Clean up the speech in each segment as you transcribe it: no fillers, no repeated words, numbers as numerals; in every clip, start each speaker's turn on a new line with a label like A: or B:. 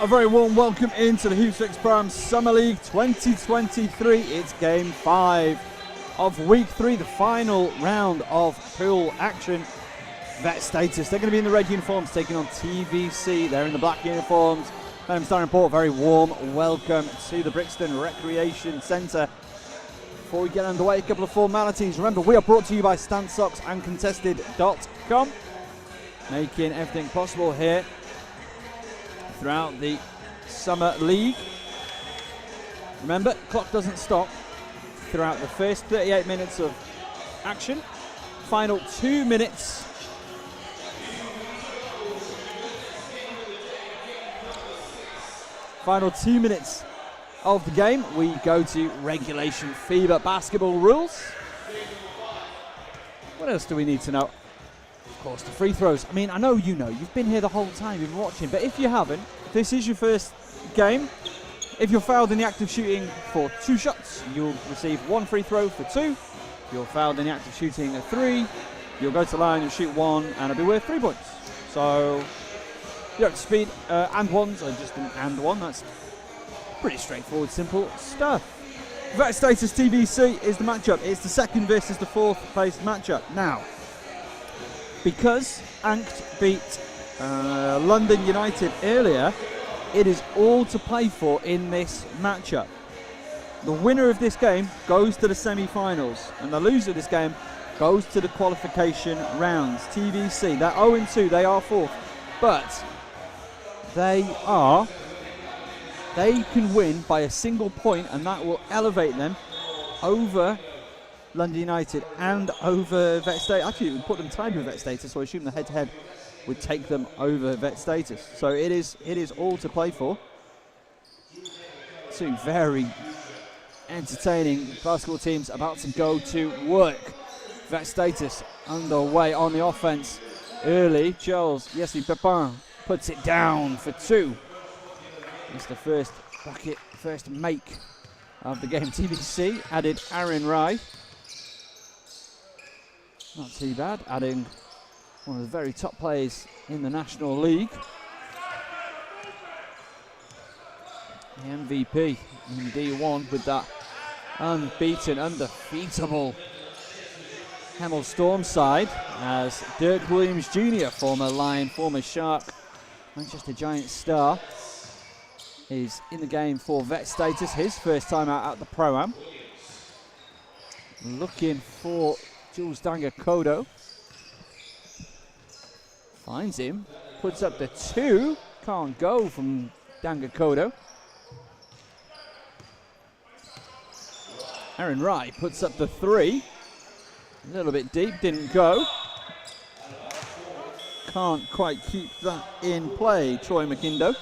A: A very warm welcome into the Hoopsfix Prime Summer League 2023. It's game 5 of week 3, the final round of pool action. Vet Status, they're going to be in the red uniforms taking on TVC. They're in the black uniforms. Thames Port, very warm welcome to the Brixton Recreation Centre. Before we get underway, a couple of formalities. Remember, we are brought to you by StanSocks and Contested.com, making everything possible here throughout the Summer League. Remember, clock doesn't stop throughout the first 38 minutes of action. Final 2 minutes. Final 2 minutes of the game, we go to regulation fever basketball rules. What else do we need to know? Of course, the free throws. I mean, I know you know. You've been here the whole time, you've been watching. But if you haven't, this is your first game. If you're fouled in the act of shooting for 2 shots, you'll receive 1 free throw for 2. If you're fouled in the act of shooting a 3, you'll go to the line, you'll shoot 1, and it'll be worth 3 points. So, you're up to speed. And ones are just an and one. That's pretty straightforward, simple stuff. Vet Status TVC is the matchup. It's the second versus the 4th place matchup. Now, because Ankt beat London United earlier, it is all to play for in this matchup. The winner of this game goes to the semi-finals, and the loser of this game goes to the qualification rounds. TVC, they're 0-2, they are 4th, but they can win by a single point, and that will elevate them over London United and over Vet Status. Actually, it would put them tied with Vet Status, so I assume the head-to-head would take them over Vet Status. So it is all to play for. 2 very entertaining basketball teams about to go to work. Vet Status underway on the offense early. Jules, Yassi, Pepin puts it down for 2. It's the first bucket, first make of the game. TVC added Aaryn Rai. Not too bad, adding one of the very top players in the National League. The MVP in D1 with that unbeaten, undefeatable Hemel Storm side, as Dirk Williams Jr., former Lion, former Shark, Manchester Giants star, is in the game for Vet Status, his first time out at the Pro-Am. Looking for Jules Akodo. Finds him, puts up the 2. Can't go from Akodo. Aaryn Rai puts up the 3. A little bit deep, didn't go. Can't quite keep that in play, Troy McIndoe.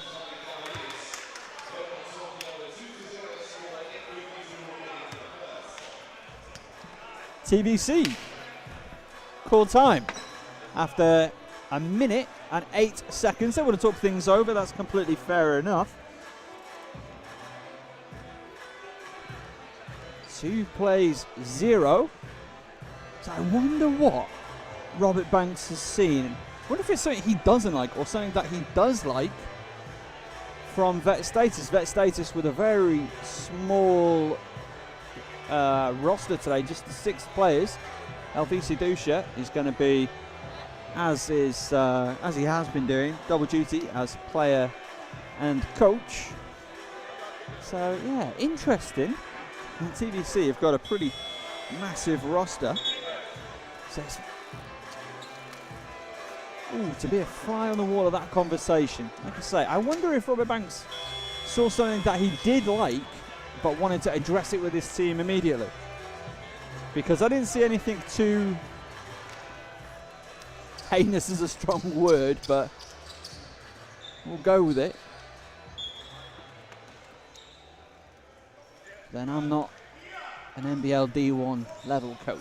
A: TVC call time after a minute and 8 seconds. They would have talked things over. That's completely fair enough. 2 plays 0. So I wonder what Robert Banks has seen. I wonder if it's something he doesn't like or something that he does like from Vet Status. Vet Status with a very small roster today, just the 6 players. Elvisi Dusha is going to be, as he has been doing, double duty as player and coach. So yeah, interesting. And TVC have got a pretty massive roster. So it's, to be a fly on the wall of that conversation. Like I say, I wonder if Robert Banks saw something that he did like, but wanted to address it with his team immediately. Because I didn't see anything too heinous is a strong word, but we'll go with it. Then I'm not an NBL D1 level coach.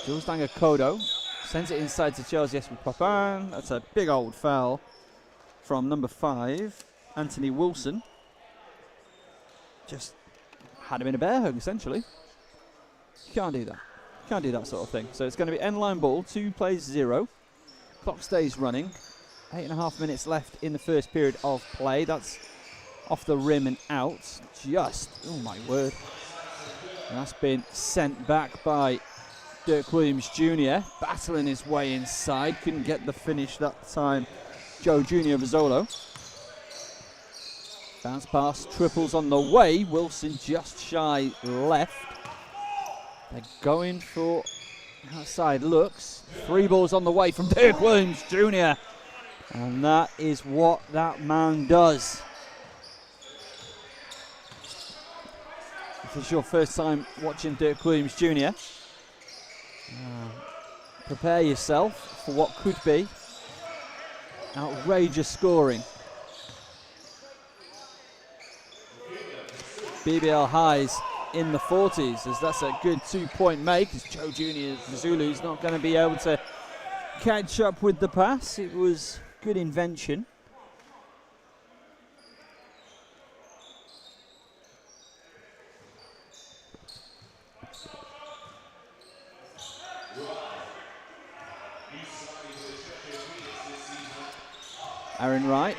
A: Jules Akodo sends it inside to Chelsea. Yes, with Pepin. That's a big old foul from number 5. Anthony Wilson just had him in a bear hug, essentially. You can't do that. You can't do that sort of thing. So it's going to be end line ball, 2 plays 0. Clock stays running. 8.5 minutes left in the first period of play. That's off the rim and out. Just, oh my word. And that's been sent back by Dirk Williams Jr. battling his way inside. Couldn't get the finish that time. Joe Jr. Mvuezolo. Bounce pass, triples on the way. Wilson just shy left. They're going for outside looks. 3 balls on the way from Dirk Williams Jr. And that is what that man does. If it's your first time watching Dirk Williams Jr., prepare yourself for what could be outrageous scoring. BBL highs in the 40s, as that's a good 2-point make, as Joe Jr. Zulu's not going to be able to catch up with the pass. It was good invention. Aaryn Rai,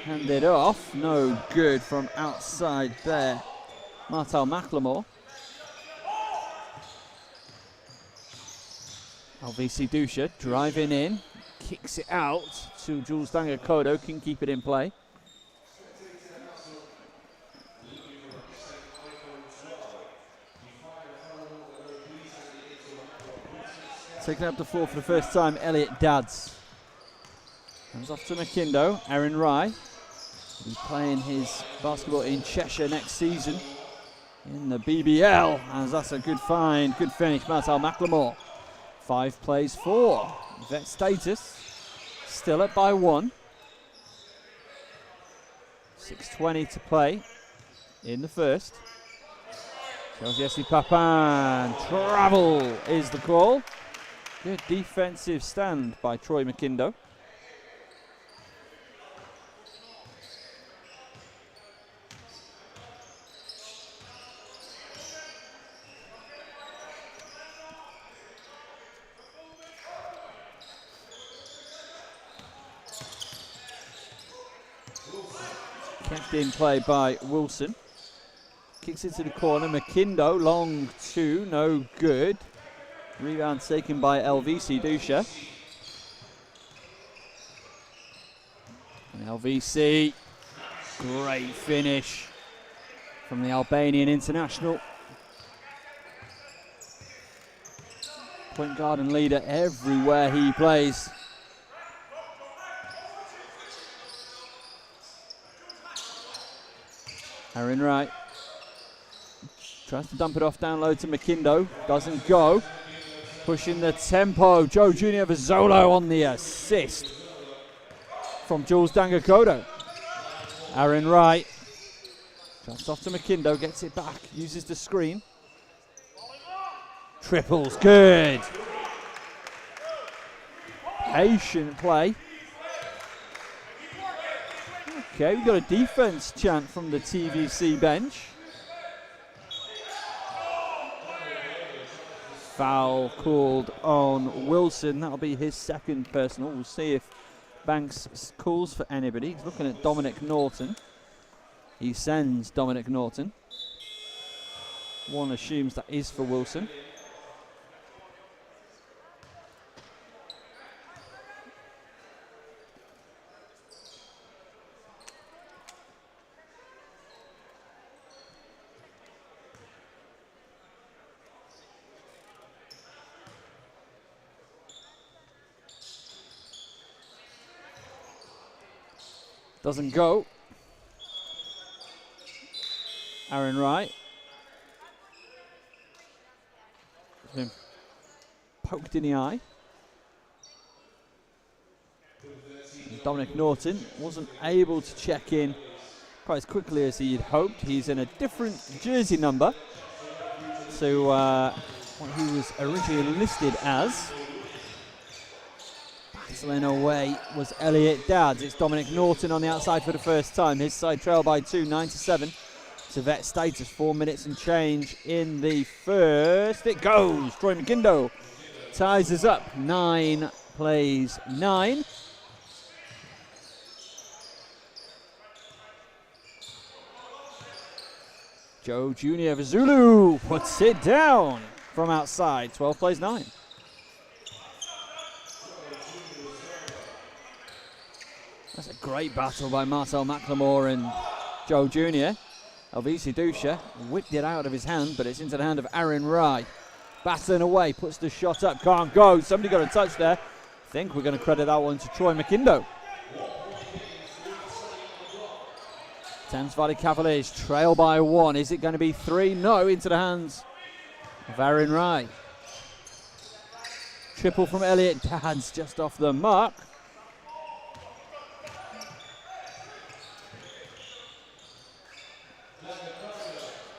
A: handed off, no good from outside there. Martelle McLemore. Elvisi Dusha driving in, kicks it out to Jules Akodo, can keep it in play. Taking up the floor for the first time, Elliott Dadds. Comes off to McIndoe. Aaryn Rai, he's playing his basketball in Cheshire next season in the BBL, as that's a good find, good finish. Martelle McLemore. 5 plays 4. Vet status, still up by 1. 6:20 to play in the first. Shows Yassi Pepin. Travel is the call. Good defensive stand by Troy McIndoe. Kept in play by Wilson. Kicks it to the corner. McIndoe, long 2, no good. Rebound taken by Elvisi Dusha. And Elvisi, great finish from the Albanian international. Point guard and leader everywhere he plays. Aaryn Rai tries to dump it off down low to McIndoe, doesn't go. Pushing the tempo, Joe Jr. Mvuezolo on the assist from Jules Akodo. Aaryn Rai just off to McIndoe, gets it back, uses the screen. Triples, good. Patient play. Okay, we've got a defense chant from the TVC bench. Foul called on Wilson. That'll be his second personal. We'll see if Banks calls for anybody. He's looking at Dominic Norton. He sends Dominic Norton. One assumes that is for Wilson. Doesn't go. Aaryn Rai. Been poked in the eye. And Dominic Norton wasn't able to check in quite as quickly as he'd hoped. He's in a different jersey number to what he was originally listed as. Battling away was Elliott Dadds. It's Dominic Norton on the outside for the first time. His side trail by 2, 9-7. To vet status, 4 minutes and change in the first. It goes. Troy McIndoe ties us up. 9 plays 9. Joe Jr. Mvuezolo puts it down from outside. 12 plays 9. That's a great battle by Martelle McLemore and Joe Jr. Elvisi Dusha whipped it out of his hand, but it's into the hand of Aaryn Rai. Battling away, puts the shot up, can't go. Somebody got a touch there. I think we're going to credit that one to Troy McIndoe. Thames Valley Cavaliers trail by 1. Is it going to be 3? No, into the hands of Aaryn Rai. Triple from Elliott Dadds just off the mark.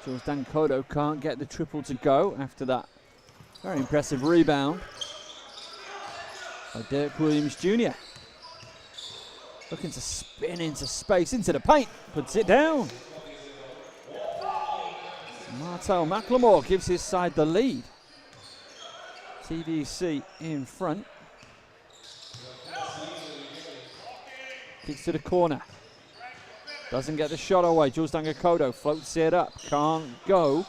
A: Jules Akodo can't get the triple to go after that very impressive rebound by Dirk Williams Jr. Looking to spin into space, into the paint, puts it down. Martelle McLemore gives his side the lead. TVC in front. Kicks to the corner. Doesn't get the shot away. Jules Akodo floats it up. Can't go.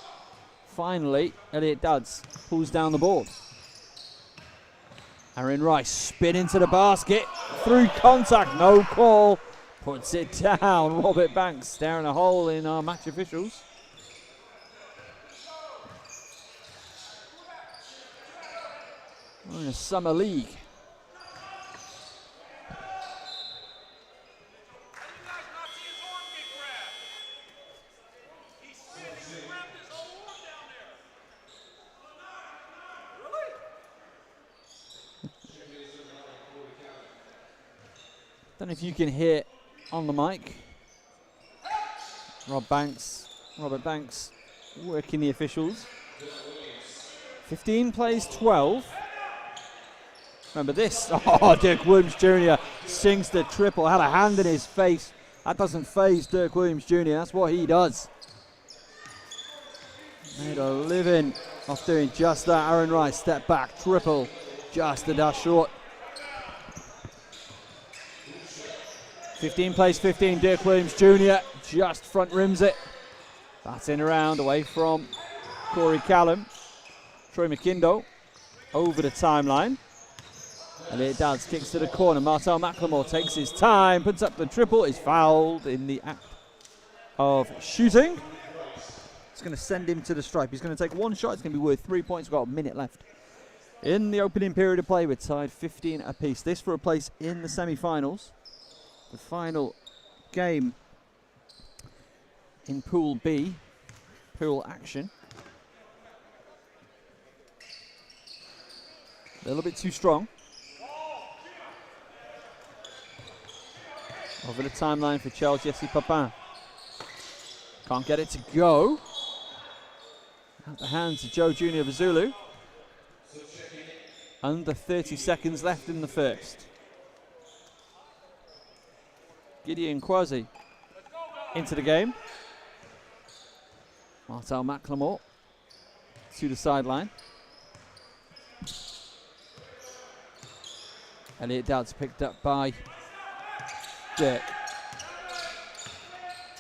A: Finally, Elliott Dadds pulls down the board. Aaryn Rai spin into the basket. Through contact. No call. Puts it down. Robert Banks staring a hole in our match officials. We're in a summer league. Don't know if you can hear on the mic. Robert Banks working the officials. 15 plays 12. Remember this. Oh, Dirk Williams Jr. sinks the triple. Had a hand in his face. That doesn't faze Dirk Williams Jr. That's what he does. Made a living off doing just that. Aaryn Rai step back, triple. Just a dash short. 15 plays 15, Dirk Williams Jr. just front rims it. Batting around away from Korry Callum. Troy McIndoe over the timeline. Elliott Dadds kicks to the corner. Martelle McLemore takes his time, puts up the triple, is fouled in the act of shooting. It's going to send him to the stripe. He's going to take one shot. It's going to be worth 3 points. We've got a minute left in the opening period of play. We're tied 15 apiece. This for a place in the semi-finals. The final game in Pool B, pool action. A little bit too strong. Over the timeline for Charles Yassi Pepin. Can't get it to go. Out the hands of Joe Jr. Mvuezolo. Under 30 seconds left in the first. Gideon Quaisie into the game. Martelle McLemore to the sideline. Elliott Dadds picked up by Dirk.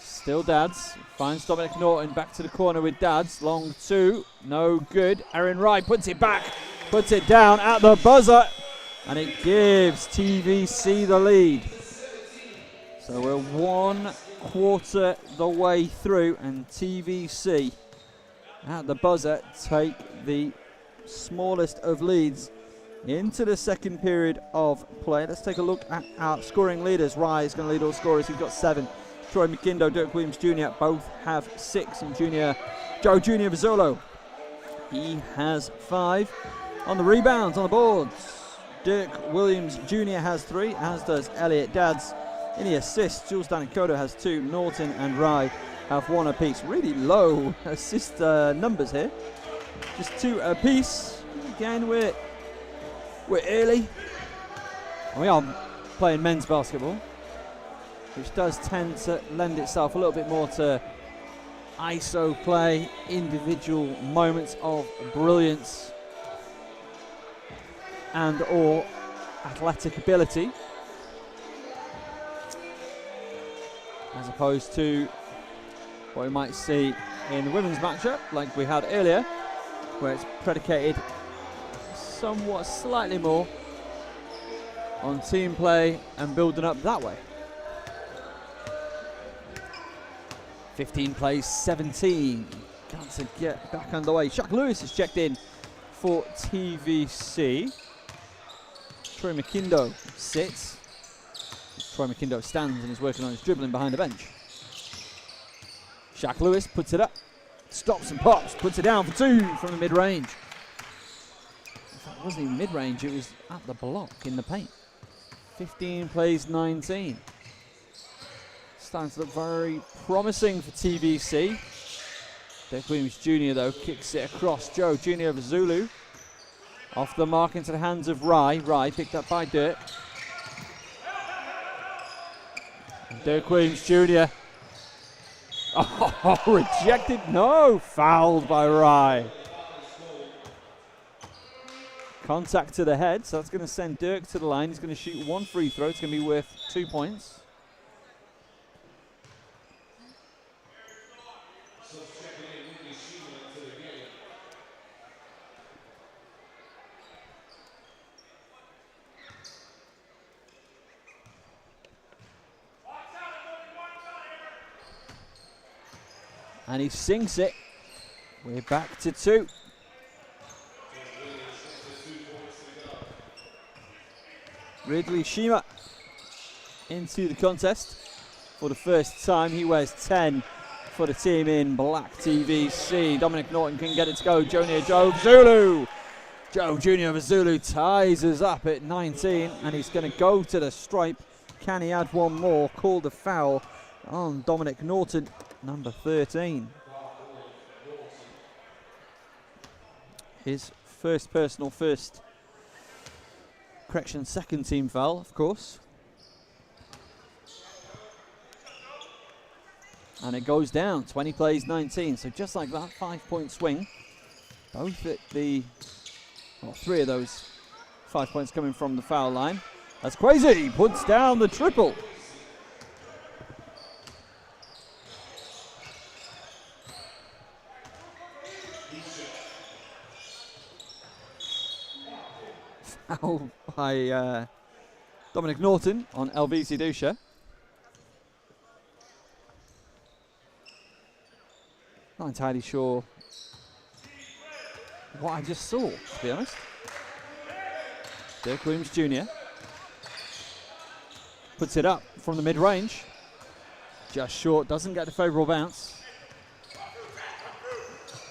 A: Still Dadds. Finds Dominic Norton back to the corner with Dadds. Long two. No good. Aaryn Rai puts it back. Puts it down at the buzzer. And it gives TVC the lead. So we're 1/4 the way through, and TVC at the buzzer take the smallest of leads into the second period of play. Let's take a look at our scoring leaders. Rai is going to lead all scorers. He's got 7. Troy McIndoe, Dirk Williams Jr. both have 6. And Joe Jr. Mvuezolo, he has 5. On the rebounds, on the boards, Dirk Williams Jr. has 3, as does Elliott Dadds. In the assists, Jules Akodo has 2. Norton and Rai have 1 apiece. Really low assist numbers here. Just 2 apiece. Again, we're early. And we are playing men's basketball, which does tend to lend itself a little bit more to ISO play, individual moments of brilliance and or athletic ability, as opposed to what we might see in the women's matchup, like we had earlier, where it's predicated somewhat slightly more on team play and building up that way. 15 plays 17. Got to get back underway. Shaquille Lewis is checked in for TVC. Troy McIndoe sits. Troy McIndoe stands and is working on his dribbling behind the bench. Shaq Lewis puts it up, stops and pops, puts it down for 2 from the mid-range. In fact, it wasn't even mid-range, it was at the block in the paint. 15 plays 19. Starting to look very promising for TVC. Dirk Williams Jr. though kicks it across. Joe Jr. Mvuezolo off the mark into the hands of Rai. Rai picked up by Dirk. And Dirk Williams Jr. Oh, rejected. No, fouled by Rai. Contact to the head, so that's going to send Dirk to the line. He's going to shoot 1 free throw. It's going to be worth 2 points. And he sinks it. We're back to 2. Ridley Shima into the contest for the first time. He wears 10 for the team in black TVC. Dominic Norton can get it to go. Joe Mvuezolo. Joe Jr. Mvuezolo ties us up at 19, and he's going to go to the stripe. Can he add one more? Called a foul on Dominic Norton, number 13. His first personal, second team foul, of course. And it goes down, 20 plays 19. So just like that, 5-point swing. Both at the, well, 3 of those 5 points coming from the foul line. As Quaisie puts down the triple. Foul by Dominic Norton on Elvisi Dusha. Not entirely sure what I just saw, to be honest. Dirk Williams Jr. puts it up from the mid-range. Just short, doesn't get the favourable bounce.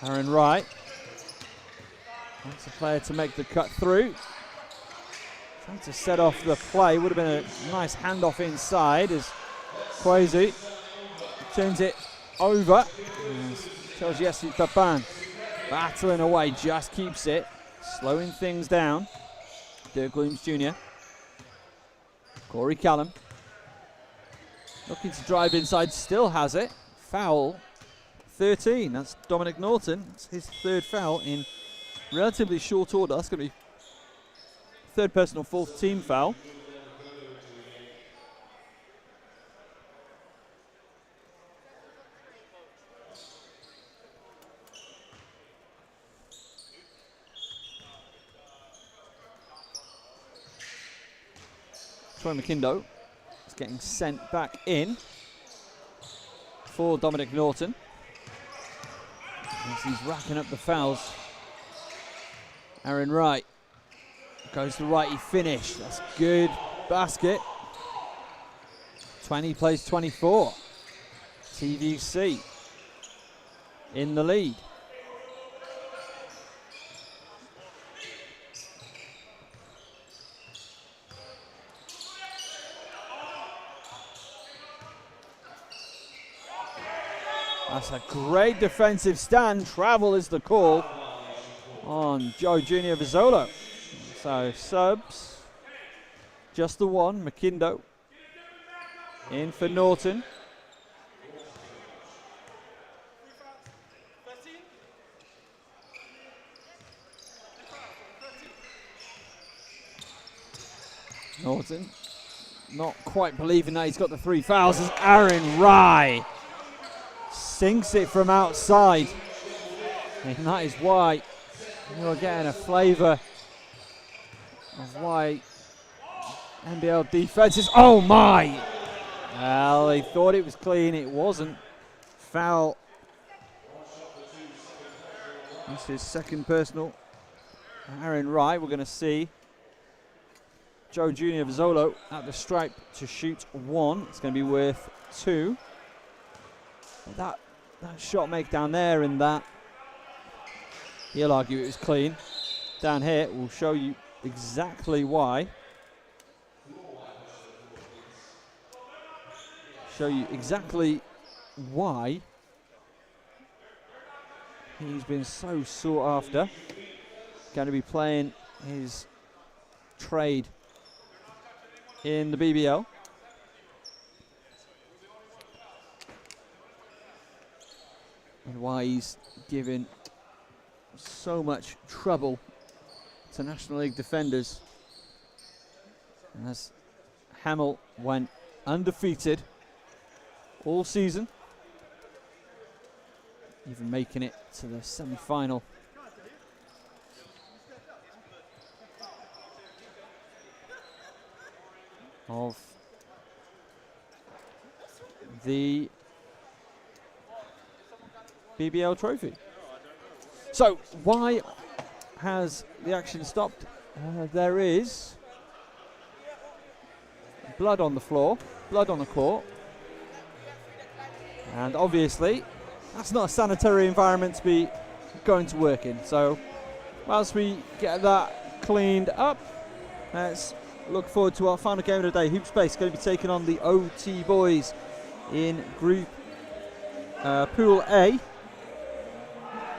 A: Aaryn Rai wants a player to make the cut through. Trying to set off the play, would have been a nice handoff inside as Quaisie turns it over. Tells Yassi Pepin battling away, just keeps it, slowing things down. Dirk Williams Jr. Korry Callum looking to drive inside, still has it. Foul 13, that's Dominic Norton. That's his 3rd foul in relatively short order. That's going to be 3rd personal, 4th team foul. Troy McIndoe is getting sent back in for Dominic Norton. As he's racking up the fouls. Aaryn Rai goes to the right, he finished. That's good basket. 20 plays 24. TVC in the lead. That's a great defensive stand. Travel is the call on Joe Jr. Mvuezolo. So subs, just the one. McIndoe in for Norton. Norton not quite believing that he's got the 3 fouls as Aaryn Rai sinks it from outside. And that is why you're getting a flavour of why NBL defense is. Oh my! Well, they thought it was clean. It wasn't. Foul. This is second personal. Aaryn Rai, we're going to see Joe Jr. Mvuezolo at the stripe to shoot 1. It's going to be worth 2. But that shot make down there and that, he'll argue it was clean. Down here, we'll show you exactly why. Show you exactly why he's been so sought after. Going to be playing his trade in the BBL. And why he's given so much trouble to National League defenders. As Hamel went undefeated all season, even making it to the semi-final. Of the BBL trophy. So why has the action stopped? There is blood on the floor, blood on the court, and obviously that's not a sanitary environment to be going to work in. So whilst we get that cleaned up, let's look forward to our final game of the day. Hoopsfix going to be taking on the OT boys in Group Pool A.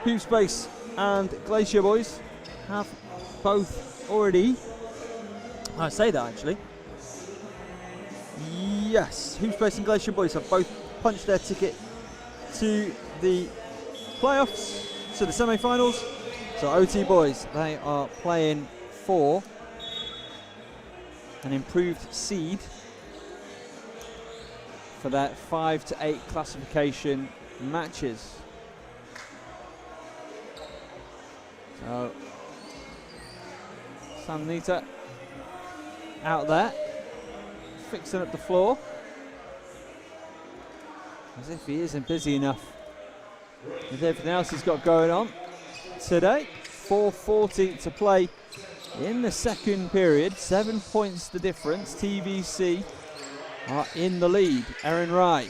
A: Hoopsfix and Glacier boys have both already. I say that actually. Yes, Hoopsfix and Glacier boys have both punched their ticket to the playoffs, to the semi-finals. So OT boys, they are playing for an improved seed for that 5 to 8 classification matches. So Sam Nita out there fixing up the floor as if he isn't busy enough with everything else he's got going on today. 4:40 to play in the second period. 7 points the difference. TVC are in the lead. Aaryn Rai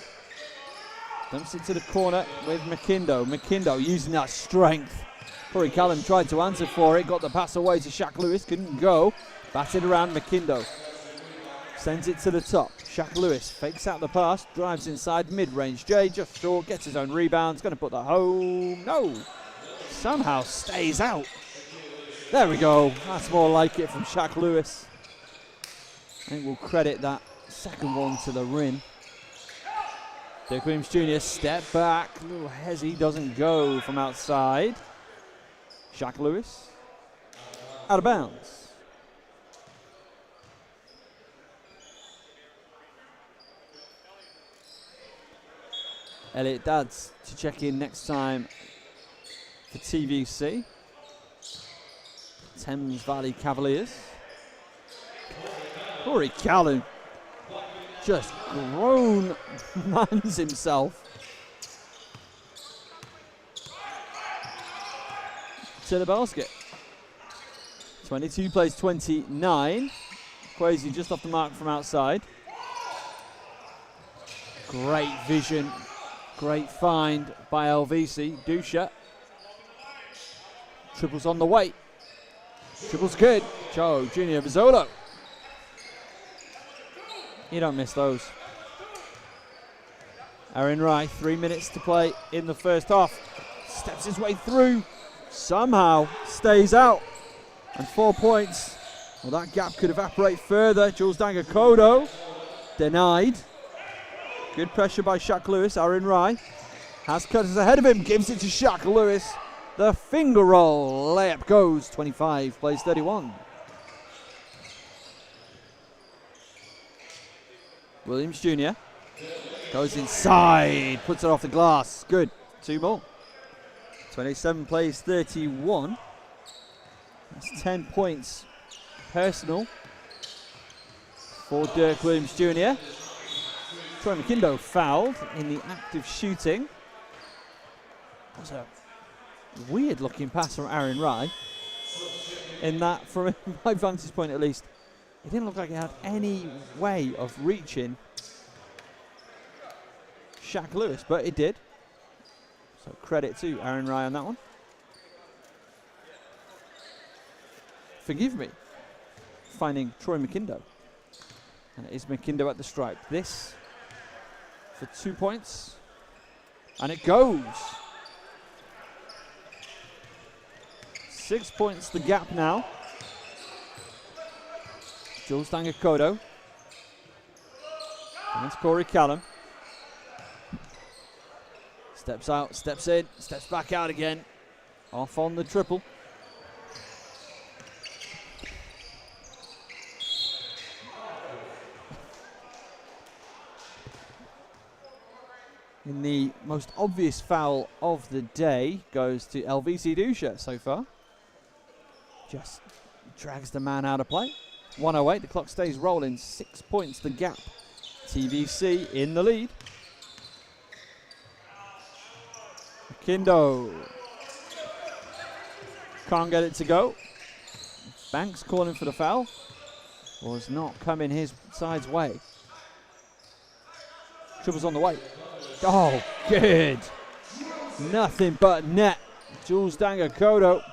A: dumps it to the corner with McIndoe. McIndoe using that strength. Korry Callum tried to answer for it. Got the pass away to Shaq Lewis. Couldn't go. Batted around McIndoe. Sends it to the top. Shaq Lewis fakes out the pass. Drives inside mid-range. Jay just short. Gets his own rebound. Going to put that home. No. Somehow stays out. There we go. That's more like it from Shaq Lewis. I think we'll credit that second one to the rim. Dirk Williams Jr. step back. A little hezzy. Doesn't go from outside. Shaq Lewis out of bounds. Elliott Dadds to check in next time for TVC. Thames Valley Cavaliers. Korry Callum just grown mans himself to the basket. 22 plays 29. Quaisie just off the mark from outside. Great vision. Great find by Elvisi Dusha. Triples on the way. Triples good. Joe Jr. Mvuezolo. You don't miss those. Aaryn Rai, 3 minutes to play in the first half. Steps his way through. Somehow stays out. And 4 points. Well, that gap could evaporate further. Jules Akodo denied. Good pressure by Shaq Lewis. Aaryn Rai has cutters ahead of him. Gives it to Shaq Lewis. The finger roll. Layup goes. 25 plays 31. Williams Jr. Goes inside, puts it off the glass. Good. 2 more. 27 plays 31. That's 10 points personal for Dirk Williams Jr. Troy McIndoe fouled in the act of shooting. That was a weird looking pass from Aaryn Rai. In that, from my vantage point at least, it didn't look like it had any way of reaching Shaquille Lewis, but it did. So credit to Aaryn Rai on that one. Forgive me, finding Troy McIndoe. And it is McIndoe at the stripe. This for 2 points. And it goes. 6 points the gap now. Jules Akodo. And it's Korry Callum. Steps out, steps in, steps back out again. Off on the triple. In the most obvious foul of the day goes to Elvisi Dusha so far. Just drags the man out of play. 108, the clock stays rolling. 6 points the gap. TVC in the lead. McIndoe can't get it to go. Banks calling for the foul. Was not coming his side's way. Triple's on the way. Oh, good. Nothing but net. Jules Akodo.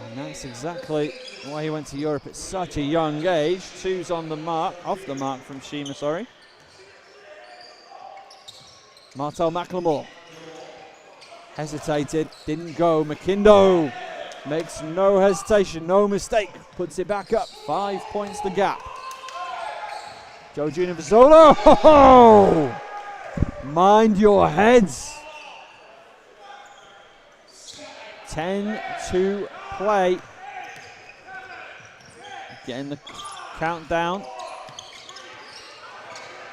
A: And that's exactly why he went to Europe at such a young age. 2's on the mark, off the mark from Shima, sorry. Martelle McLemore. Hesitated, didn't go. McIndoe makes no hesitation, no mistake. Puts it back up. 5 points the gap. Joe Jr. Mvuezolo. Oh! Mind your heads. 10 to play. Getting the countdown.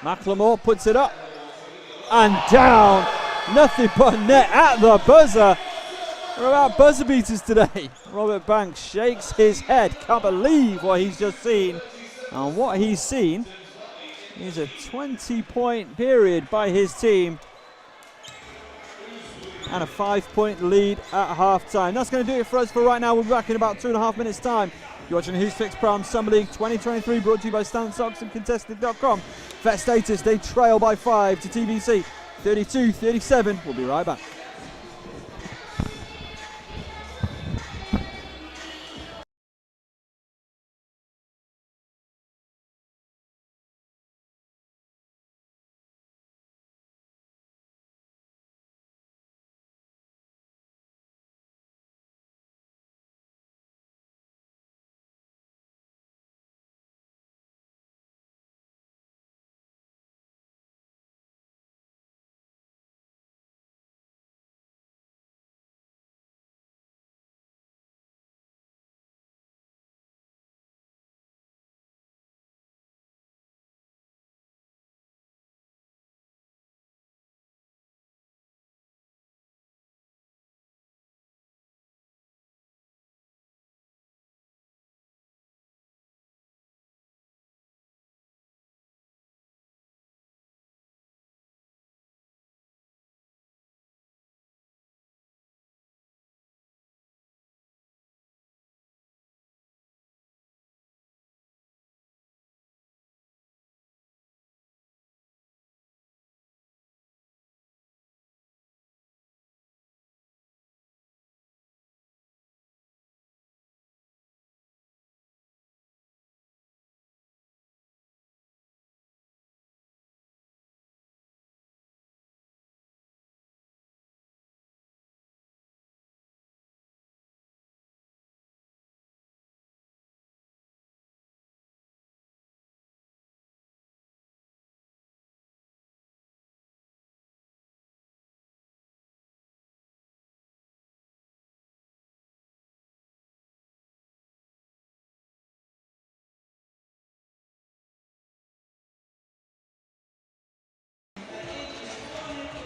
A: McLemore puts it up and down. Nothing but net at the buzzer. We're about buzzer beaters today. Robert Banks shakes his head. Can't believe what he's just seen. And what he's seen is a 20-point period by his team and a 5-point lead at half-time. That's going to do it for us for right now. We'll be back in about 2.5 minutes' time. You're watching Hoopsfix Prime Summer League 2023, brought to you by Stan Socks and Contested.com. Vet status, they trail by 5 to TVC, 32-37. We'll be right back.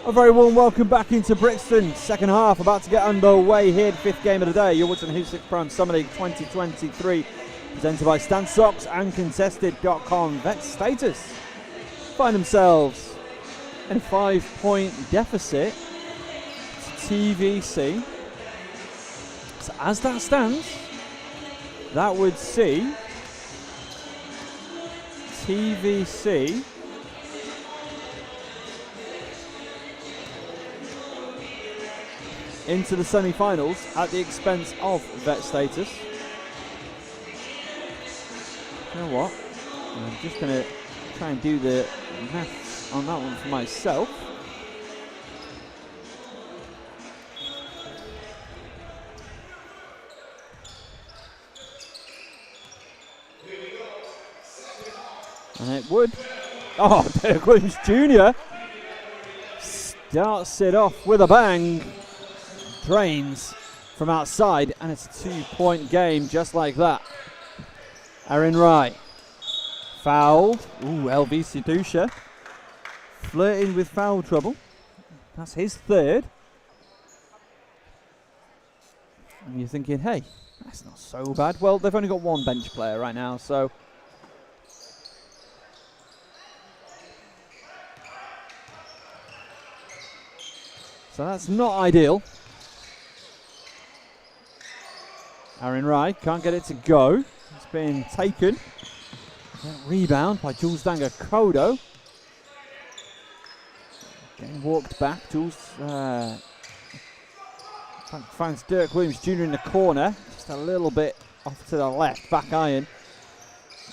A: A very warm welcome back into Brixton. Second half about to get underway here, the 5th game of the day. You're watching the Hoopsfix Prime Summer League 2023, presented by Stan Socks and Contested.com. Vet Status find themselves in a 5-point deficit to TVC. So as that stands, that would see TVC into the semi-finals at the expense of Vet Status. You know what? I'm just going to try and do the maths on that one for myself. And it would. Oh, Dirk Williams Jr. starts it off with a bang. Drains from outside, and it's a 2-point game just like that. Aaryn Rai fouled. Ooh, Elvisi Dusha flirting with foul trouble. That's his 3rd. And you're thinking, hey, that's not so bad. Well, they've only got one bench player right now, so that's not ideal. Aaryn Rai can't get it to go. It's been taken. Rebound by Jules Akodo. Getting walked back. Jules finds Dirk Williams Jr. in the corner. Just a little bit off to the left. Back iron.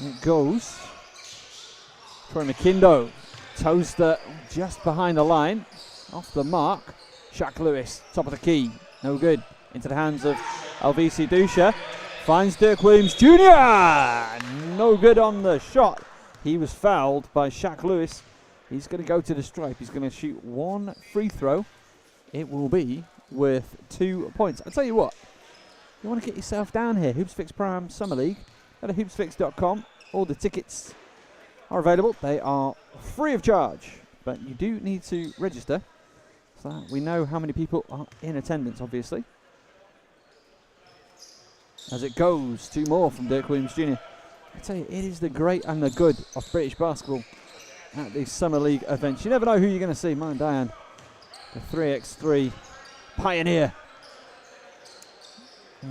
A: And it goes. For McIndoe. Toaster just behind the line. Off the mark. Shaquille Lewis, top of the key. No good. Into the hands of Elvisi Dusha. Finds Dirk Williams Jr. No good on the shot. He was fouled by Shaquille Lewis. He's going to go to the stripe. He's going to shoot one free throw. It will be worth 2 points. I'll tell you what. You want to get yourself down here. Hoopsfix Prime Summer League. Go to hoopsfix.com. All the tickets are available. They are free of charge. But you do need to register. So that we know how many people are in attendance, obviously. As it goes, 2 more from Dirk Williams Jr. I tell you, it is the great and the good of British basketball at these Summer League events. You never know who you're going to see. Mine Diane, the 3x3 pioneer,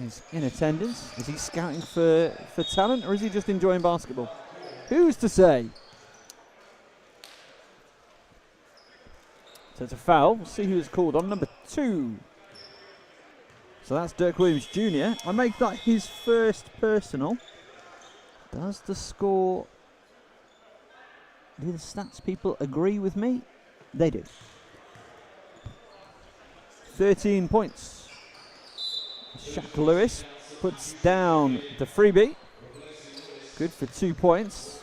A: is in attendance. Is he scouting for talent, or is he just enjoying basketball? Who's to say? So it's a foul. We'll see who is called on number 2. So that's Dirk Williams Jr. I make that his first personal. Does the score... Do the stats people agree with me? They do. 13 points. Shaquille Lewis puts down the freebie. Good for 2 points.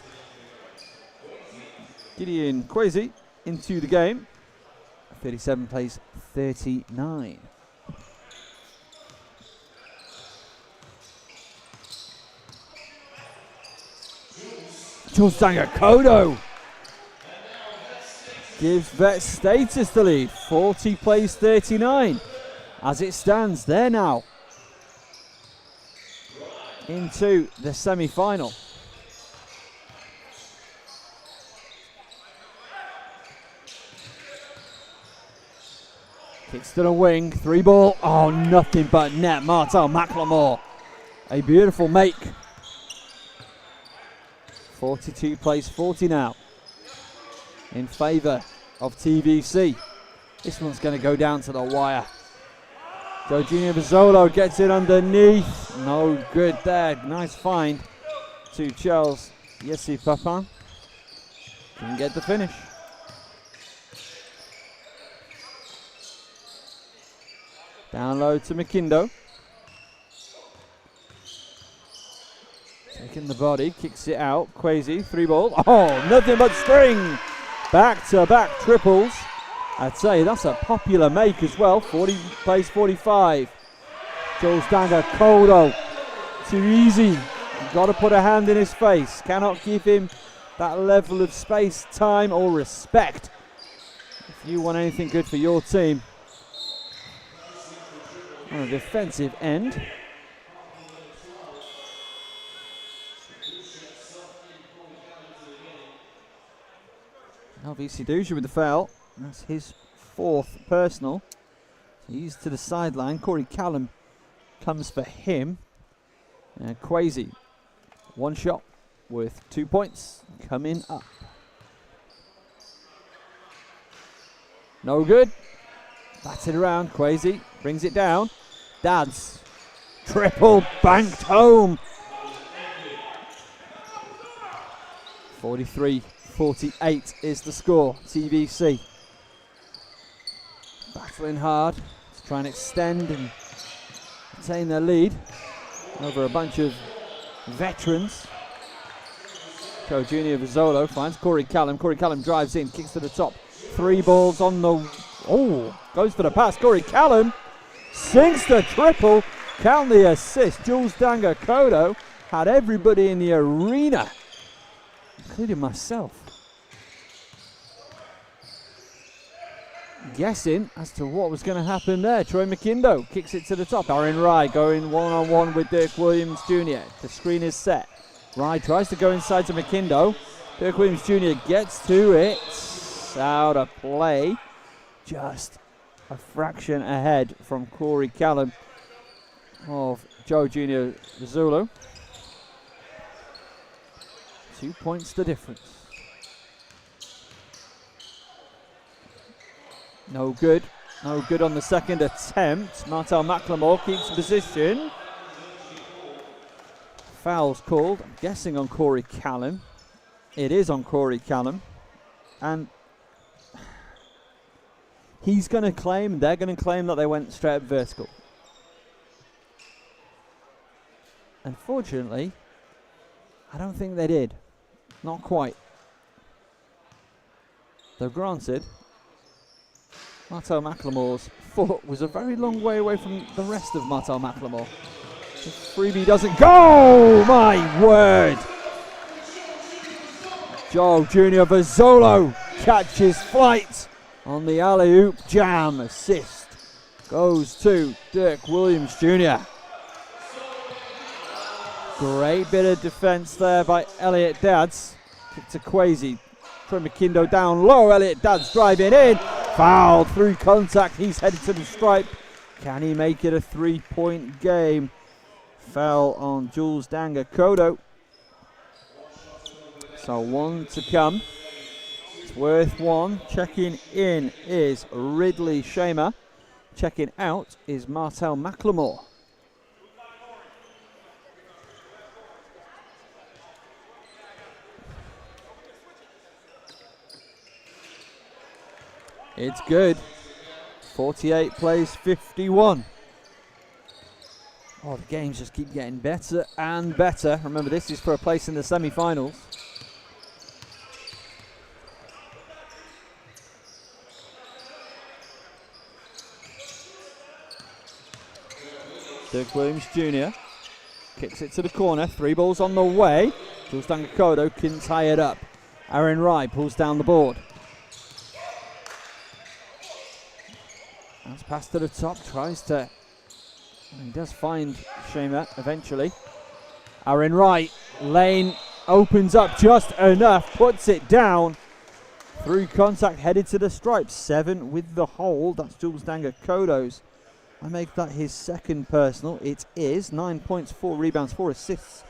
A: Gideon Quaisie into the game. 37 plays 39. Jules Akodo gives Vet Status the lead. 40 plays 39. As it stands, they're now into the semi-final. Kicks to the wing, 3 ball. Oh, nothing but net. Martelle McLemore. A beautiful make. 42 plays 40 now. In favour of TVC. This one's going to go down to the wire. So Mvuezolo gets it underneath. No good there. Nice find to Charles. Yassi Pepin. Didn't get the finish. Down low to McIndoe. Taking the body, kicks it out. Quaisie, 3 ball. Oh, nothing but string. Back-to-back triples. I'd say that's a popular make as well. 40 plays 45. Jules Akodo. Too easy. You've got to put a hand in his face. Cannot give him that level of space, time, or respect. you want anything good for your team on a defensive end, Elvisi Dusha with the foul. That's his 4th personal. So he's to the sideline. Korry Callum comes for him. And Quaisie, 1 shot with 2 points coming up. No good. Bats it around. Quaisie brings it down. Dadds. Triple banked home. 43-48 is the score. TBC battling hard to try and extend and retain their lead over a bunch of veterans. Junior Mvuezolo finds Korry Callum. Korry Callum drives in, kicks to the top. 3 balls on the... goes for the pass. Korry Callum sinks the triple. Count the assist. Jules Akodo had everybody in the arena, including myself, guessing as to what was going to happen there. Troy McIndoe kicks it to the top. Aaryn Rai going one-on-one with Dirk Williams Jr. The screen is set. Rai tries to go inside to McIndoe. Dirk Williams Jr. gets to it. Out of play. Just a fraction ahead from Korry Callum of Joe Jr. Mvuezolo. 2 points the difference. No good. No good on the second attempt. Martelle McLemore keeps position. Foul's called, I'm guessing on Korry Callum. It is on Korry Callum. And he's going to claim, they're going to claim that they went straight up vertical. Unfortunately, I don't think they did. Not quite. Though granted, Martelle McLemore's foot was a very long way away from the rest of Martelle McLemore. The freebie doesn't go! My word! Joe Jr. Mvuezolo catches flight on the alley-oop jam. Assist goes to Dirk Williams Jr. Great bit of defense there by Elliott Dadds. Kick to Quaisie. Troy McIndoe down low. Elliott Dadds driving in. Fouled through contact. He's headed to the stripe. Can he make it a 3-point game? Foul on Jules Akodo. So 1 to come. It's worth 1. Checking in is Ridley Shamer. Checking out is Martelle McLemore. It's good. 48 plays 51. Oh, the games just keep getting better and better. Remember, this is for a place in the semi-finals. Dirk Williams Jr. kicks it to the corner. 3 balls on the way. Jules Akodo can tie it up. Aaryn Rai pulls down the board. That's pass to the top, tries to... He does find Shamer eventually. Aaryn Rai, lane opens up just enough, puts it down. Through contact, headed to the stripes. 7 with the hold, that's Jules Akodo's. I make that his 2nd personal. It is 9 points, 4 rebounds, 4 assists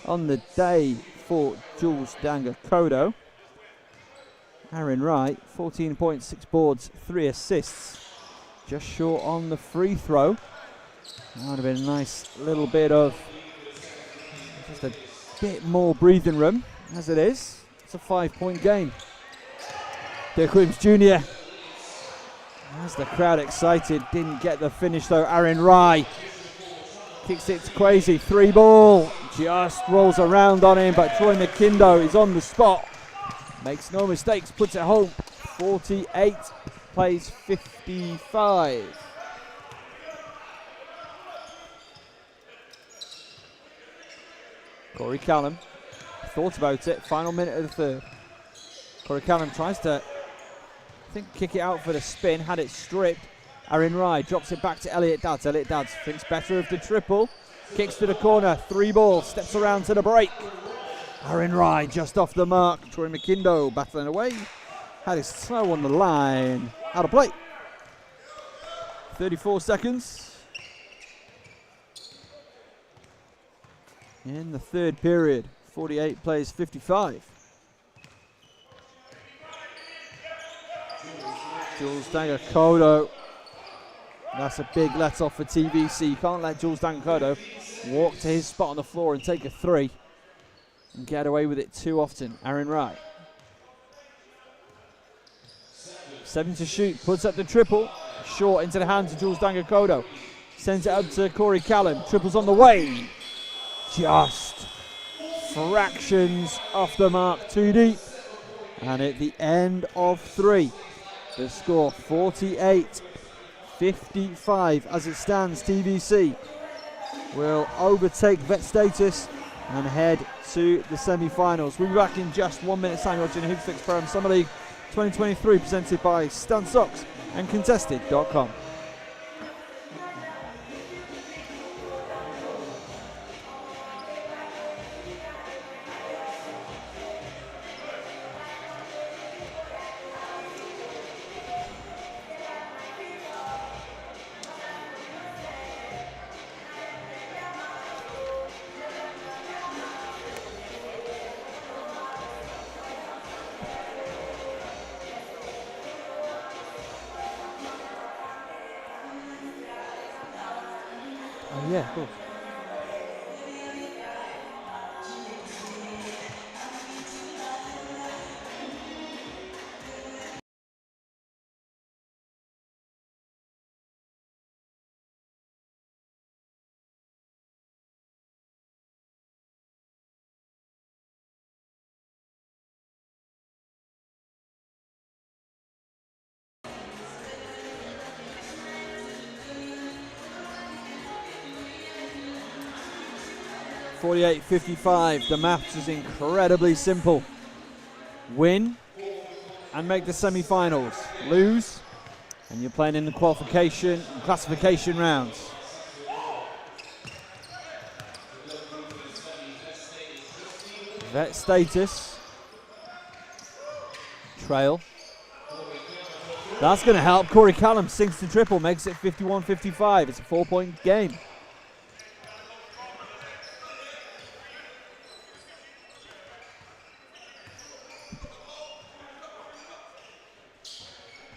A: on the day for Jules Akodo. Aaryn Rai, 14 points, 6 boards, 3 assists. Just short on the free throw. That would have been a nice little bit of, just a bit more breathing room. As it is, it's a 5-point game. Dirk Williams Jr. As the crowd excited, didn't get the finish though. Aaryn Rai kicks it to Quaisie. 3 ball, just rolls around on him, but Troy McIndoe is on the spot. Makes no mistakes, puts it home. 48. Plays 55. Korry Callum thought about it. Final minute of the third. Korry Callum tries to think kick it out for the spin, had it stripped. Aaryn Rai drops it back to Elliott Dadds. Elliott Dadds thinks better of the triple. Kicks to the corner, 3 ball, steps around to the break. Aaryn Rai just off the mark. Troy McIndoe battling away. Had his toe on the line. Out of play. 34 seconds. In the third period, 48 plays 55. Jules Akodo. That's a big let off for TVC. You can't let Jules Akodo walk to his spot on the floor and take a 3 and get away with it too often. Aaryn Rai. 7 to shoot, puts up the triple. Short into the hands of Jules Akodo. Sends it up to Korry Callum. Triple's on the way. Just fractions off the mark, too deep. And at the end of 3, the score 48-55 as it stands. TVC will overtake vet status and head to the semi-finals. We'll be back in just 1 minute's time. You're watching the Hoopsfix Pro Summer League 2023 presented by Stan Socks and Contested.com. Oh yeah, of course. $48-55. The maths is incredibly simple. Win and make the semi-finals. Lose and you're playing in the qualification and classification rounds. Vet status. Trail. That's going to help. Korry Callum sinks the triple, makes it 51-55. It's a 4-point game.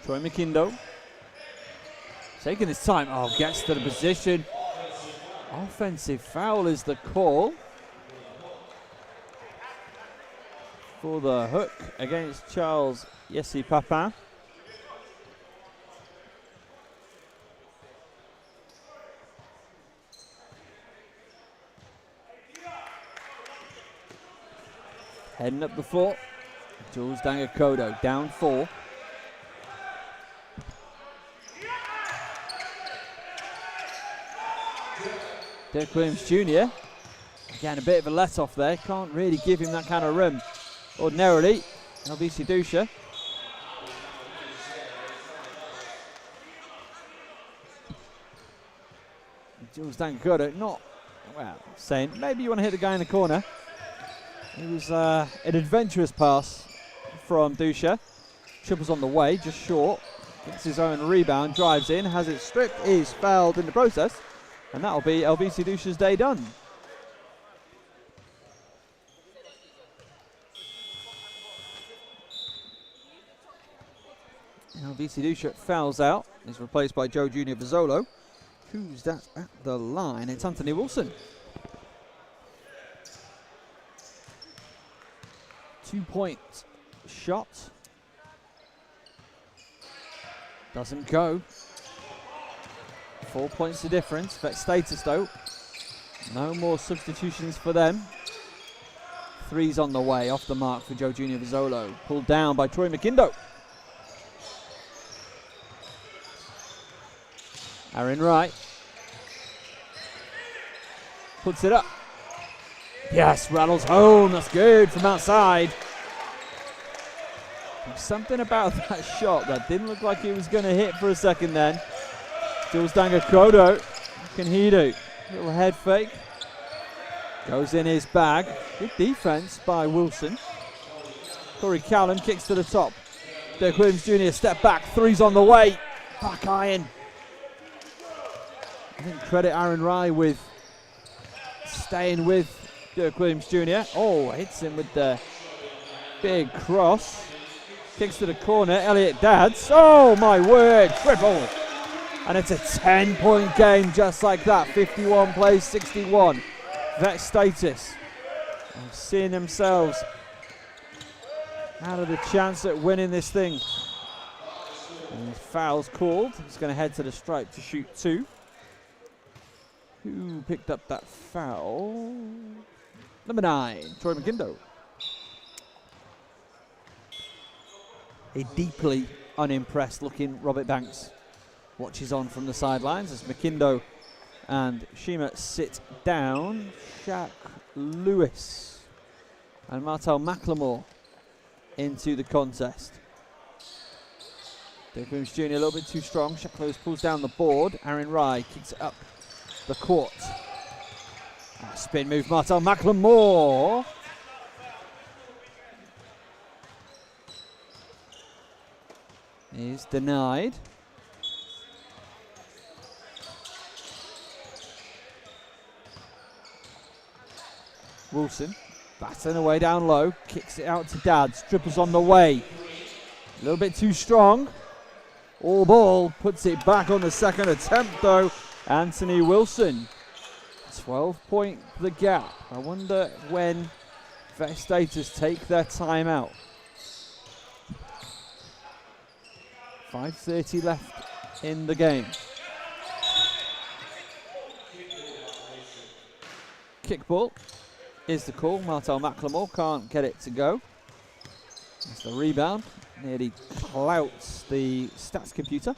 A: Troy McIndoe taking his time. Oh, gets to the position. Offensive foul is the call for the hook against Charles Yassi Pepin. Heading up the floor. Jules Akodo down 4. Dirk Williams Jr. Again, a bit of a let off there. Can't really give him that kind of room ordinarily. Elvisi Dusha. Jules Akodo, not, well, saying maybe you want to hit the guy in the corner. It was an adventurous pass from Dusha. Triple's on the way, just short. Gets his own rebound, drives in, has it stripped, is fouled in the process. And that'll be Elvisi Dusha's day done. Elvisi Dusha fouls out. Is replaced by Joe Jr. Mvuezolo. Who's that at the line? It's Anthony Wilson. 2-point shot. Doesn't go. 4 points the difference. Vet status though. No more substitutions for them. 3's on the way, off the mark for Joe Jr. Mvuezolo. Pulled down by Troy McIndoe. Aaryn Rai. Puts it up. Yes, rattles home. That's good from outside. Something about that shot that didn't look like it was going to hit for a second then. Jules Akodo. What can he do? Little head fake. Goes in his bag. Good defense by Wilson. Korry Callum kicks to the top. Dirk Williams Jr. step back. Three's on the way. Back iron. I think credit Aaryn Rai with staying with Dirk Williams Jr. Oh, hits him with the big cross. Kicks to the corner. Elliott Dadds. Oh my word. Triple. And it's a 10-point game just like that. 51 plays 61. Vet status. And seeing themselves out of the chance at winning this thing. And foul's called. He's going to head to the stripe to shoot 2. Who picked up that foul? Number 9, Troy McIndoe. A deeply unimpressed looking Robert Banks watches on from the sidelines as McIndoe and Shima sit down. Shaquille Lewis and Martelle McLemore into the contest. Dirk Williams Jr. a little bit too strong. Shaquille Lewis pulls down the board. Aaryn Rai kicks it up the court. Spin move, Martelle McLemore. Is denied. Wilson battling away down low, kicks it out to Dadds, triples on the way. A little bit too strong. All ball, puts it back on the second attempt though. Anthony Wilson. 12-point the gap. I wonder when Vet Status take their time out. 5:30 left in the game. Kickball is the call. Martelle McLemore can't get it to go. That's the rebound. Nearly clouts the stats computer.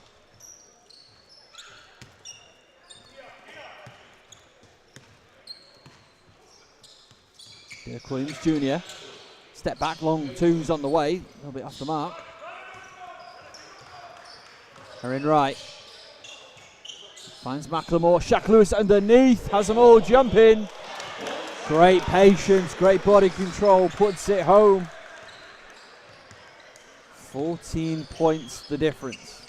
A: Dirk Williams Jr. Step back, long twos on the way. A little bit off the mark. Aaryn Rai. Finds McLemore. Shaquille Lewis underneath. Has them all jumping. Great patience, great body control. Puts it home. 14 points the difference.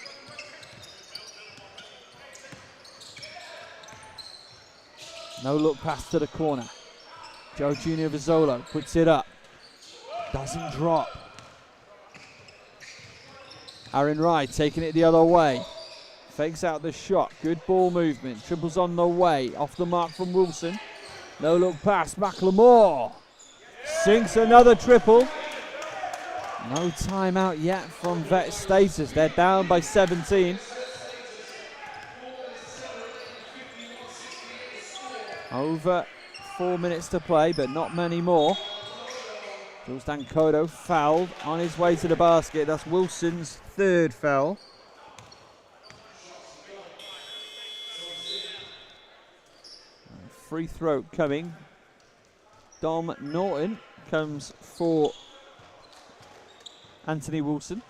A: No look pass to the corner. Joe Jr. Mvuezolo puts it up. Doesn't drop. Aaryn Rai taking it the other way. Fakes out the shot. Good ball movement. Triples on the way. Off the mark from Wilson. No look pass. McLemore sinks another triple. No timeout yet from Vet Status. They're down by 17. Over 4 minutes to play, but not many more. Jules Akodo fouled on his way to the basket. That's Wilson's third foul. Free throw coming. Dom Norton comes for Anthony Wilson.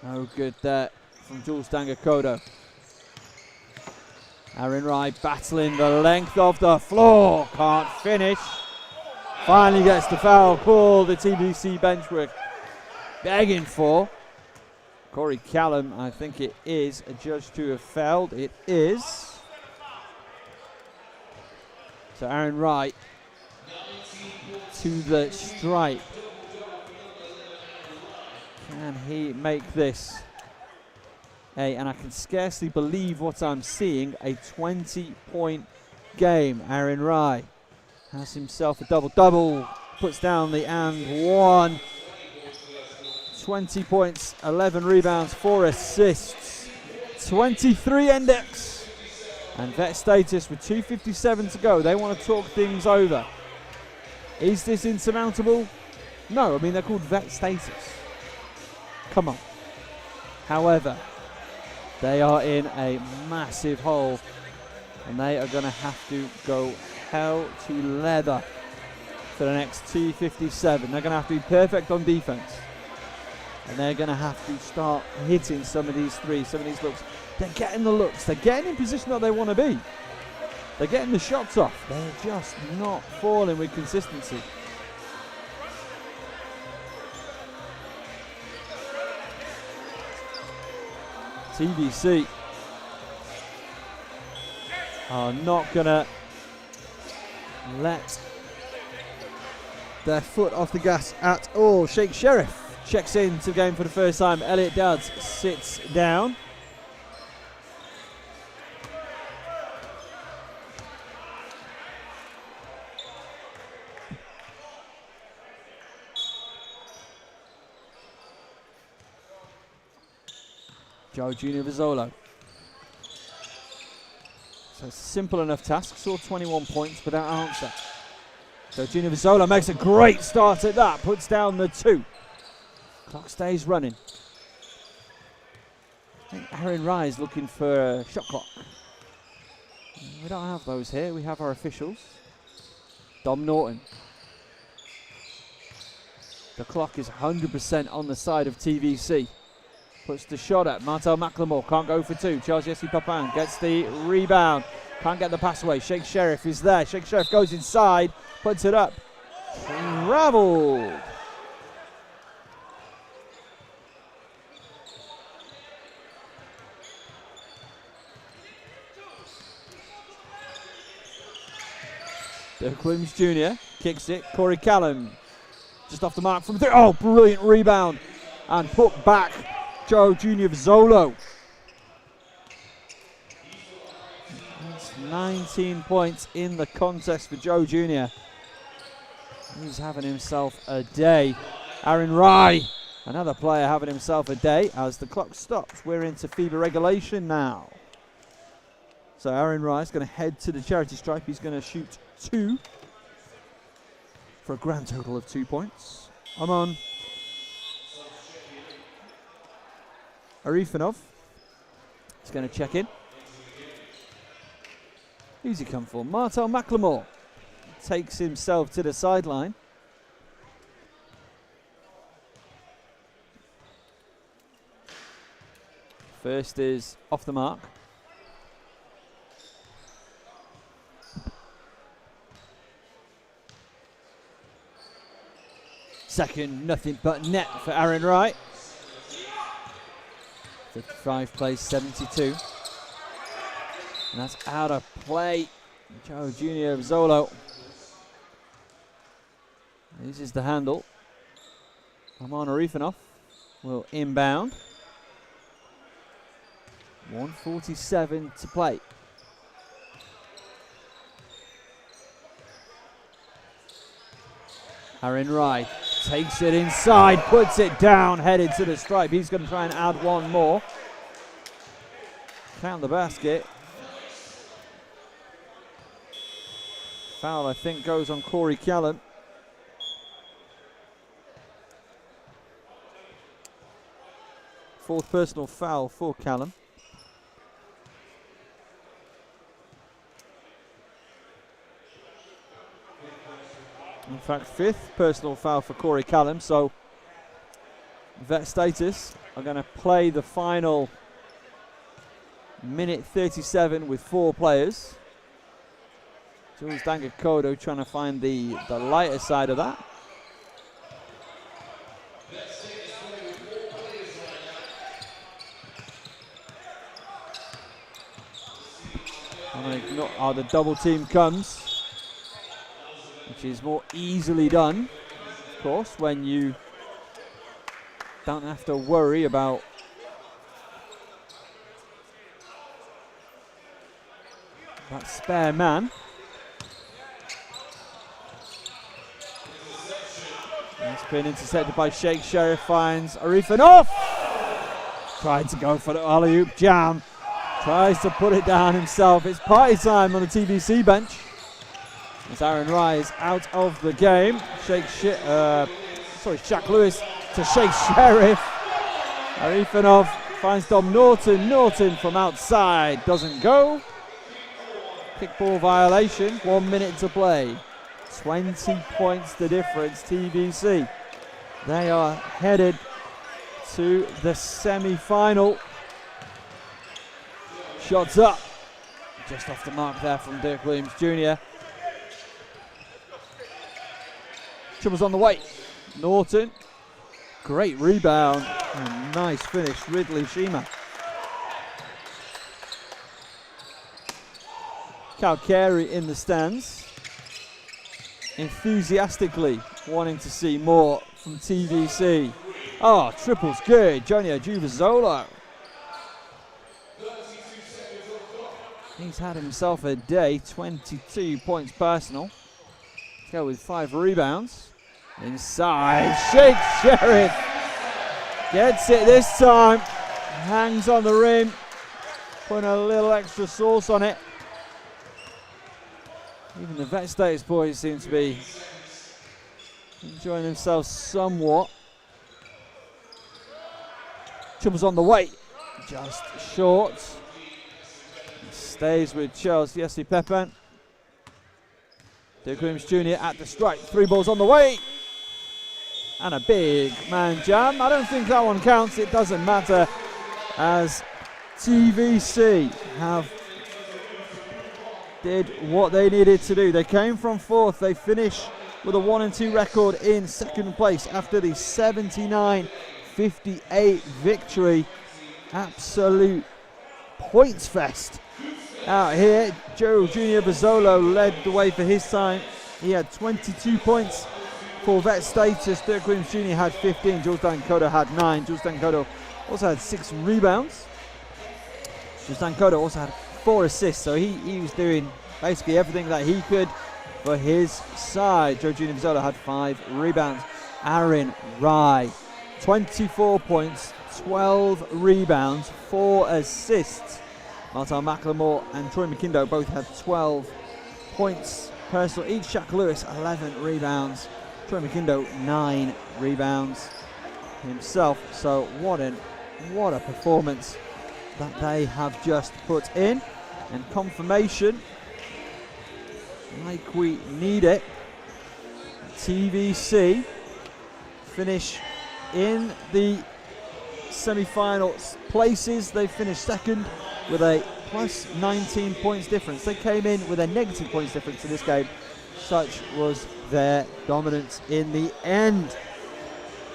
A: No good there from Jules Akodo. Aaryn Rai battling the length of the floor. Can't finish. Finally gets the foul call. The TBC bench were begging for. Korry Callum, I think it is adjudged to have fouled. It is. So Aaryn Rai to the stripe. Can he make this? And I can scarcely believe what I'm seeing. A 20-point game. Aaryn Rai has himself a double-double. Puts down the and one. 20 points, 11 rebounds, 4 assists. 23 index. And Vet Status with 2:57 to go. They want to talk things over. Is this insurmountable? No, I mean, they're called Vet Status. Come on. However, they are in a massive hole and they are going to have to go hell to leather for the next 2:57. They're going to have to be perfect on defense. And they're going to have to start hitting some of these threes, some of these looks. They're getting the looks. They're getting in position that they want to be. They're getting the shots off. They're just not falling with consistency. TBC are not going to let their foot off the gas at all. Sheik Sheriff checks into the game for the first time. Elliott Dadds sits down. Joe Junior Mvuezolo. So it's a simple enough task. Saw 21 points, but that answer. So Junior Mvuezolo makes a great start at that. Puts down the 2. Clock stays running. I think Aaryn Rai is looking for a shot clock. We don't have those here. We have our officials. Dom Norton. The clock is 100% on the side of TVC. Puts the shot at Martelle McLemore. Can't go for 2. Charles Yassi Pepin gets the rebound. Can't get the pass away. Sheik Sheriff is there. Sheik Sheriff goes inside. Puts it up. Traveled. Dirk Williams Jr. kicks it. Korry Callum just off the mark from 3. Oh, brilliant rebound. And put back Joe Junior Mvuezolo. That's 19 points in the contest for Joe Junior. He's having himself a day. Aaryn Rai, another player having himself a day as the clock stops. We're into FIBA regulation now. So Aaryn Rai is going to head to the charity stripe. He's going to shoot 2 for a grand total of 2 points. Omon Arifkhanov is going to check in. Who's he come for? Martelle McLemore takes himself to the sideline. First is off the mark. Second, nothing but net for Aaryn Rai. 55 plays 72. And that's out of play. Joe Junior Mvuezolo. This is the handle. Omon Arifkhanov will inbound. 1:47 to play. Aaryn Rai takes it inside, puts it down, headed to the stripe. He's going to try and add one more. Count the basket. Foul, I think, goes on Korry Callum. Fourth personal foul for Callum. In fact, fifth personal foul for Korry Callum. So vet status are going to play the final minute 37 with 4 players. Jules Akodo trying to find the lighter side of that. The double team comes, which is more easily done, of course, when you don't have to worry about that spare man. It's been intercepted by Sheik Sheriff, finds Arifkhanov. Tried to go for the alley-oop jam. Tries to put it down himself. It's party time on the TVC bench. As Aaryn Rai is out of the game. Shaquille Lewis to Sheik Sheriff. Arifkhanov finds Dom Norton. Norton from outside doesn't go. Kickball violation, 1 minute to play. 20 points the difference, TBC. They are headed to the semi-final. Shots up. Just off the mark there from Dirk Williams Jr. Trouble's on the way. Norton. Great rebound. And nice finish, Ridley Shima. Korry in the stands. Enthusiastically wanting to see more from TVC. Oh, triple's good. Junior Mvuezolo. He's had himself a day. 22 points personal. Let's go with 5 rebounds. Inside, Sheik Sheriff gets it this time. Hangs on the rim. Putting a little extra sauce on it. Even the vet status boys seem to be enjoying themselves somewhat. Trouble's on the way. Just short. Stays with Charles Yassi Pepin. Dirk Williams Jr. at the strike. 3 balls on the way. And a big man jam. I don't think that one counts. It doesn't matter, as TVC have did what they needed to do. They came from 4th. They finish with a 1-2 record in 2nd place after the 79-58 victory. Absolute points fest out here. Joe Jr. Mvuezolo led the way for his time. He had 22 points for vet status. Dirk Williams Jr. had 15. Jules Akodo had 9. Jules Akodo also had 6 rebounds. Jules Akodo also had 4 assists, so he was doing basically everything that he could for his side. Joe Jr. Mvuezolo had 5 rebounds. Aaryn Rai, 24 points, 12 rebounds, 4 assists. Martelle McLemore and Troy McIndoe both had 12 points personal each. Shaquille Lewis, 11 rebounds. Troy McIndoe, 9 rebounds himself. So what a performance that they have just put in, and confirmation like we need it. TVC finish in the semi-final places. They finished 2nd with a plus 19 points difference. They came in with a negative points difference in this game. Such was their dominance in the end.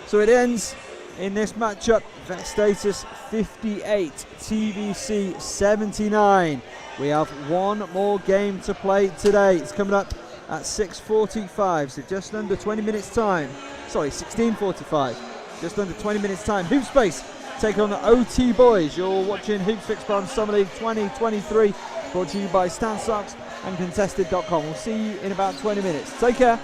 A: So it ends in this matchup. Vet status 58, TVC 79. We have one more game to play today. It's coming up at 6:45, so just under 20 minutes time. Sorry, 16:45, just under 20 minutes time. Hoopsfix take on the OT boys. You're watching Hoopsfix Prime Summer League 2023, brought to you by StanSocks and Contested.com. We'll see you in about 20 minutes. Take care.